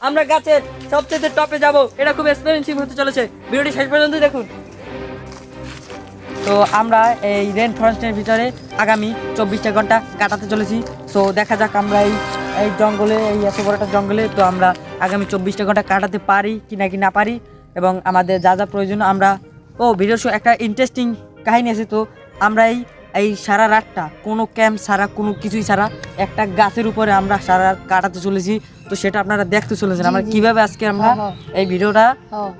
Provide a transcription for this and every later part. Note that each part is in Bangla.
আমরা গাছের সবচেয়ে টপে যাব, এটা খুব এক্সপেন্সিভ হতে চলেছে। ভিডিওটি শেষ পর্যন্ত দেখুন। তো আমরা এই রেন ফরেস্টের ভিতরে আগামী 24টা ঘন্টা কাটাতে চলেছি। তো দেখা যাক আমরা এই জঙ্গলে, এই এত বড় একটা জঙ্গলে তো আমরা আগামী 24টা ঘন্টা কাটাতে পারি কি না পারি, এবং আমাদের যা যা প্রয়োজন আমরা ভিডিও একটা ইন্টারেস্টিং কাহিনী আছে। তো আমরা এই সারা রাতটা কোনো ক্যাম্প ছাড়া, কোনো কিছুই ছাড়া একটা গাছের উপরে আমরা সারা রাত কাটাতে চলেছি। তো সেটা আপনারা দেখতে চলেছেন আমরা কিভাবে আজকে আমরা এই ভিডিওটা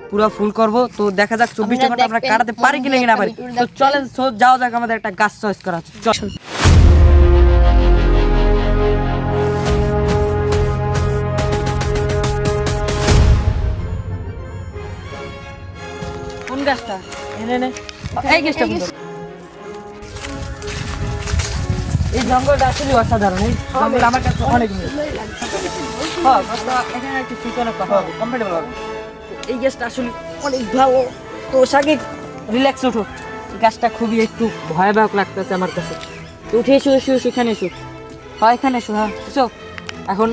পুরো ফুল করব। তো দেখা যাক 24টা ঘন্টা আমরা কাটাতে পারি কি না পারি। তো চলেন যাওয়া যাক, আমাদের একটা গাছ চয়েস করা আছে। চল কোন গাছটা? এনে এই গাছটা। এই জঙ্গলটা আসলে অসাধারণ। এই জঙ্গল আমার কাছে অনেক এখানে একটু শুতে অনেক কমফোর্টেবল হবে। এই গাছটা আসলে অনেক ভালো। তো সাকি রিল্যাক্স ওঠো, গাছটা খুবই একটু ভয়াবহ লাগতেছে আমার কাছে। তো উঠে এসো এসো এসো, এখানে এসো। হ্যাঁ এখানে এসো। হ্যাঁ এসো। এখন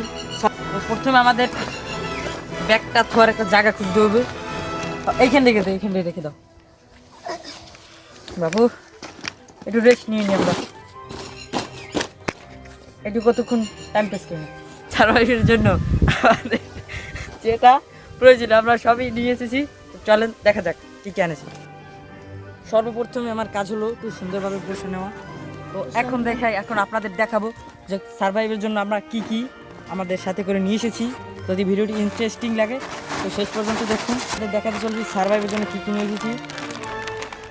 প্রথমে আমাদের ব্যাগটা থোয়ার একটা জায়গা খুঁজতে হবে। এইখান থেকে দাও, এইখান থেকে রেখে দাও বাবু। একটু রেস্ট নিয়ে নিই আমরা। একটু কতক্ষণ টাইম পাস করি সার্ভাইভের জন্য আমাদের যেটা প্রয়োজন আমরা সবই নিয়ে এসেছি। চলেন দেখা যাক কী কী আনেছি। সর্বপ্রথমে আমার কাজ হলো একটু সুন্দরভাবে বসে নেওয়া। তো এখন এখন আপনাদের দেখাবো যে সার্ভাইভের জন্য আমরা কি কি আমাদের সাথে করে নিয়ে এসেছি। যদি ভিডিওটি ইন্টারেস্টিং লাগে তো শেষ পর্যন্ত দেখুন। দেখাতে চলছি সার্ভাইভের জন্য কী কী নিয়ে এসেছি।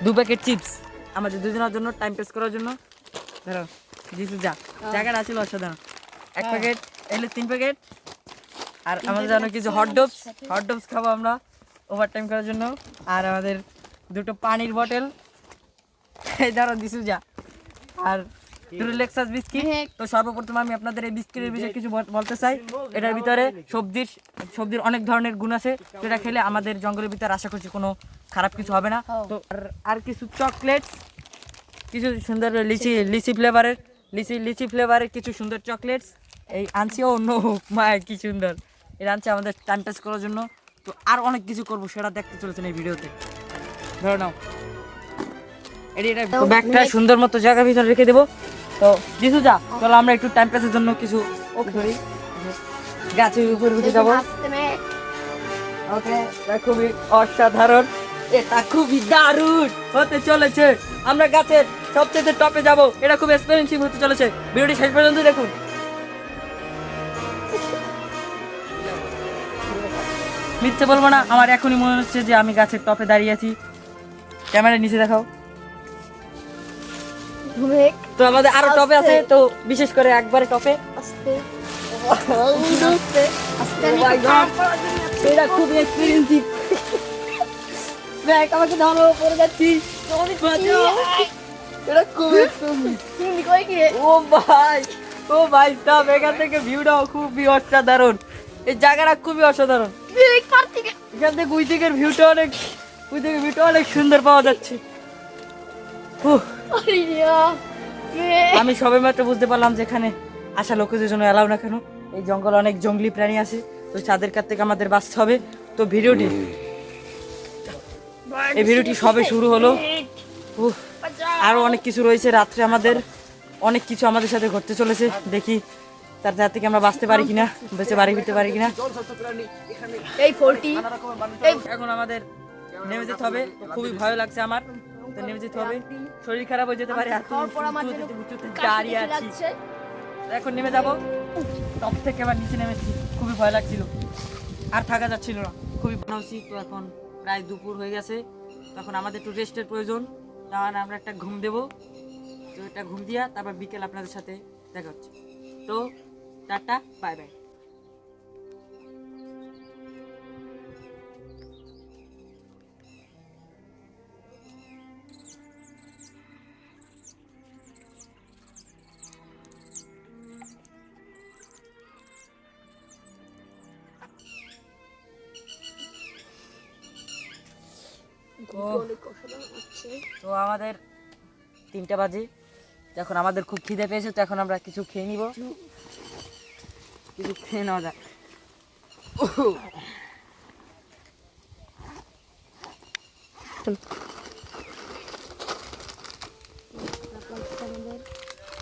2 প্যাকেট চিপস আমাদের দুজনের জন্য টাইম পাস করার জন্য। ধরো জিসু যা জায়গাটা আছিল অসাধারণ। 1 প্যাকেট, এলে 3 প্যাকেট। আর আমাদের জন্য কিছু হট ডবস খাবো আমরা ওভার টাইম করার জন্য। আর আমাদের 2টো পানির বটল, এই ধরো দিসু যা। আর 2 লেক্সাস বিস্কিট। তো সর্বপ্রথম আমি আপনাদের এই বিস্কিটের বিষয়ে কিছু বলতে চাই। এটার ভিতরে সবজির অনেক ধরনের গুণ আছে, যেটা খেলে আমাদের জঙ্গলের ভিতরে আশা করছি কোনো খারাপ কিছু হবে না। তো আর কিছু চকলেট, কিছু সুন্দর লিচি ফ্লেভারের কিছু সুন্দর চকলেটস এই আনছি। ও নো মাই কি সুন্দর, এটা আনছি আমাদের টাইম পাস করার জন্য। তো আর অনেক কিছু করবো, সেটা দেখতে চলেছেন এই ভিডিওতে। ধরে নাও এটা ব্যাগটা সুন্দর মতো জায়গার ভিতরে রেখে দেবো। তো জিসু যা, চলো আমরা একটু টাইম পাসের জন্য কিছু ধরি। গাছের উপরে উঠে যাবো। ওকে, খুবই অসাধারণ, এটা খুবই দারুণ হতে চলেছে। আমরা গাছের সবচেয়ে টপে যাব, এটা খুব এক্সপেন্সিভ হতে চলেছে। ভিডিওটি শেষ পর্যন্ত দেখুন। মিথ্যে বলবো না, আমার এখনই মনে হচ্ছে যে আমি গাছের টপে দাঁড়িয়ে আছি। ক্যামেরার নিচে দেখাও। তো আমাদের আরো টপে আছে, তো বিশেষ করে একবারে টপে। এটা খুব এক্সপেন্সিভ। আমাকে ধরো, পড়ে যাচ্ছি। ও ভাই সাহেব, এখান থেকে ভিউটাও খুবই অসাধারণ। এই জায়গাটা খুবই অসাধারণ। এখান থেকে ওই দিকের ভিউটা অনেক সুন্দর পাওয়া যাচ্ছে। আমি সবে মাত্র বুঝতে পারলাম যে এখানে আসা লোকেদের জন্য এলাও না কেন। এই জঙ্গলে অনেক জঙ্গলি প্রাণী আছে, তো তাদের কাছ থেকে আমাদের বাঁচতে হবে। তো এই ভিডিওটি সবে শুরু হলো। আরো অনেক কিছু রয়েছে। রাত্রে আমাদের অনেক কিছু আমাদের সাথে ঘটতে চলেছে। দেখি তার থেকে আমরা বাঁচতে পারি কিনা, বেঁচে বাড়ি ফিরতে পারি কিনা। এখন আমাদের নেমে যেতে হবে। খুবই ভয় লাগছে আমার, তো নেমে যেতে হবে। শরীর খারাপ হয়ে যেতে পারে। দাঁড়িয়ে আছি, এখন নেমে যাবো। টপ থেকে আবার নিচে নেমেছি, খুবই ভয় লাগছিল, আর থাকা যাচ্ছিল না, খুবই ভাবছি। তো এখন প্রায় দুপুর হয়ে গেছে, তখন আমাদের একটু রেস্টের প্রয়োজন। তাহলে আমরা একটা ঘুম দেবো। তো এটা ঘুম দিয়া তারপর বিকেল আপনাদের সাথে দেখা হচ্ছে। তো টাটা, বাই বাই। তো আমাদের 3টা বাজে, যখন আমাদের খুব খিদে পেয়েছে, তো এখন আমরা কিছু খেয়ে নিব। কিছু খেয়ে নেওয়া যাক।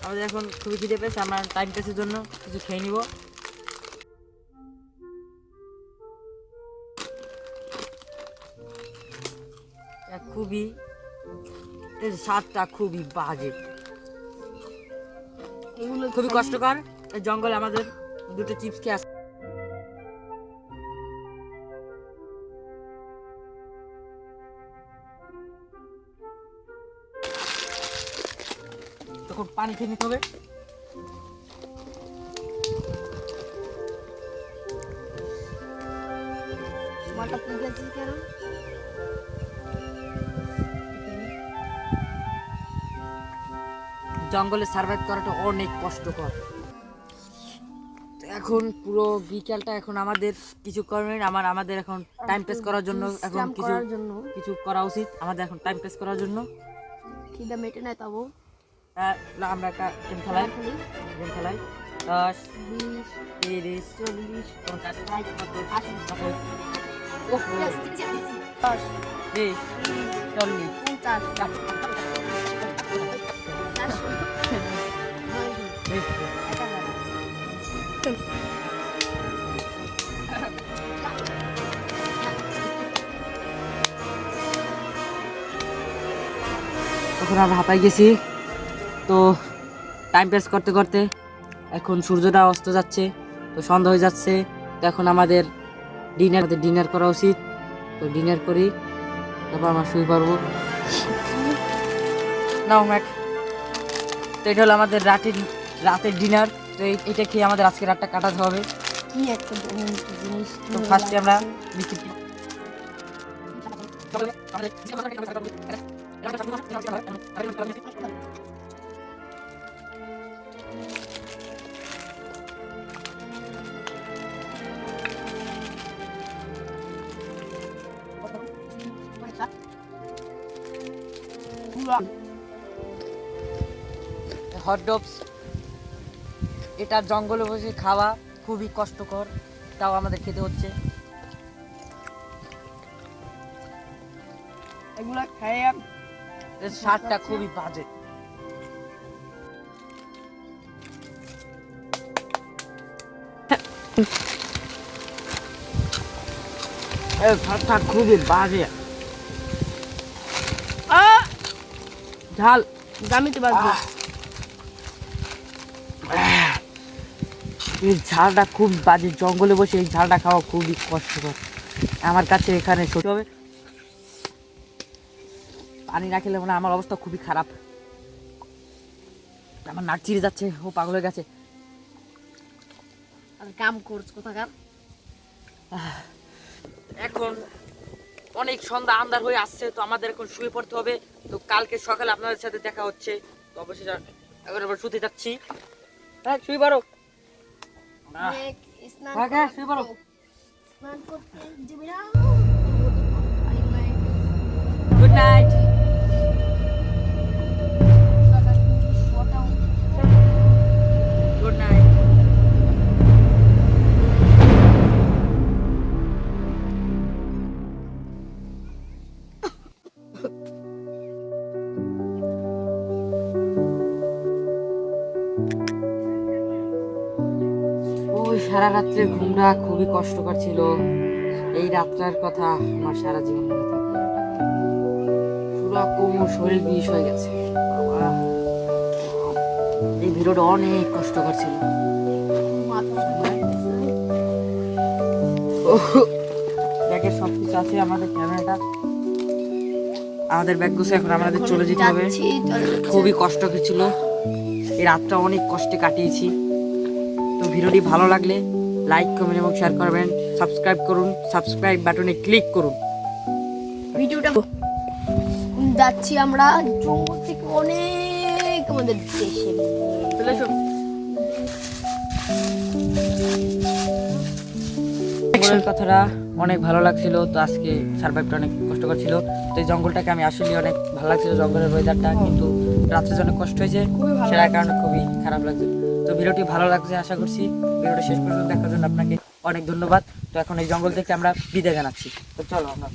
আমাদের এখন খুবই খিদে পেয়েছে, আমরা টাইম পাসের জন্য কিছু খেয়ে নিব। খুবই এর স্বাদটা খুবই বাজে, এগুলো খুবই কষ্টকর। এই জঙ্গলে আমাদের দুটো চিপস খেয়ে আসে, তখন পানি খেয়ে নিতে হবে। মাথা তুই গেছিস কেন? জঙ্গলে সার্ভাইভ করাটা অনেক কষ্টকর। তো এখন পুরো বিকেলটা এখন আমাদের কিছু কর্মের আমাদের এখন টাইম পাস করার জন্য এখন কিছু করার জন্য কিছু করা উচিত। আমাদের এখন টাইম পাস করার জন্য খিদা মেটে নাই তাবো আমরা একটা গেম খেলাই 10, 20 30, 40 50, তখন আমরা হাঁপাই গেছি। তো টাইম পাস করতে করতে এখন সূর্যটা অস্ত যাচ্ছে, তো সন্ধ্যা হয়ে যাচ্ছে। তো এখন আমাদের ডিনার করা উচিত। তো ডিনার করি, তারপর আমরা শুয়ে পারবো। নাও ম্যাক। তো এটা হলো আমাদের রাতের ডিনার। তো এটা খেয়ে আমাদের আজকে রাতটা কাটাতে হবে। কি একটা জিনিস। তো ফার্স্টে আমরা বিস্কিট হট ডগস। এটা জঙ্গলে বসে খাওয়া খুবই কষ্টকর, তাও আমাদের খেতে হচ্ছে। এগুলা খায় এর স্বাদটা খুবই বাজে। এর স্বাদটা খুবই বাজে, ঝাল। গামিতে বাজবে। এই ঝালটা খুব বাজে, জঙ্গলে বসে এই ঝালটা খাওয়া খুবই কষ্টকর আমার কাছে। এখানে সত্যি হবে পানি না খেলে মানে আমার অবস্থা খুবই খারাপ। আমার নাক চিরে যাচ্ছে, ও পাগল হয়ে গেছে। আর কাম করছ কোথাকার? এখন অনেক সন্ধ্যা আন্ধার হয়ে আসছে, তো আমাদের এখন শুয়ে পড়তে হবে। তো কালকে সকালে আপনাদের সাথে দেখা হচ্ছে। তো অবশ্যই এখন আমরা শুতে যাচ্ছি। হ্যাঁ শুয়ে পারো, স্নান শুয়ে পারো। স্নান করতে যাবি না? Good night. Good night. ওই সারা রাত্রে ঘুমটা খুবই কষ্টকর ছিল। এই রাতটার কথা আমার সারা জীবন মনে থাকে। পুরো কোমর শরীর বিষ হয়ে গেছে। বাবা, এই ভিডিওটা অনেক কষ্টকর ছিল। ব্যাগের সব কিছু আছে, আমাদের ক্যামেরাটা, আমাদের ব্যাগ গুছে এখন আমাদের চলে যেতে হবে। খুবই কষ্ট ছিল, এই রাতটা অনেক কষ্টে কাটিয়েছি। তো ভিডিওটি ভালো লাগলে লাইক কমেন্ট এবং শেয়ার করবেন। সাবস্ক্রাইব করুন, সাবস্ক্রাইব বাটনে ক্লিক করুন। ভিডিওটা যাচ্ছি আমরা জঙ্গল থেকে অনেক আমাদের দেশে। চলে এসো। কথাটা অনেক ভালো লাগছিল। তো আজকে সার্ভাইভটা অনেক কষ্টকর ছিল। তো এই জঙ্গলটাকে আমি আসলে অনেক ভালো লাগছিল, জঙ্গলের ওয়েদারটা। কিন্তু রাত্রে অনেক কষ্ট হয়েছে, সেটার কারণে খুবই খারাপ লাগছে। তো ভিডিওটি ভালো লাগছে আশা করছি। ভিডিওটা শেষ পর্যন্ত দেখার জন্য আপনাকে অনেক ধন্যবাদ। তো এখন এই জঙ্গল থেকে আমরা বিদায় জানাচ্ছি। তো চলো আমরা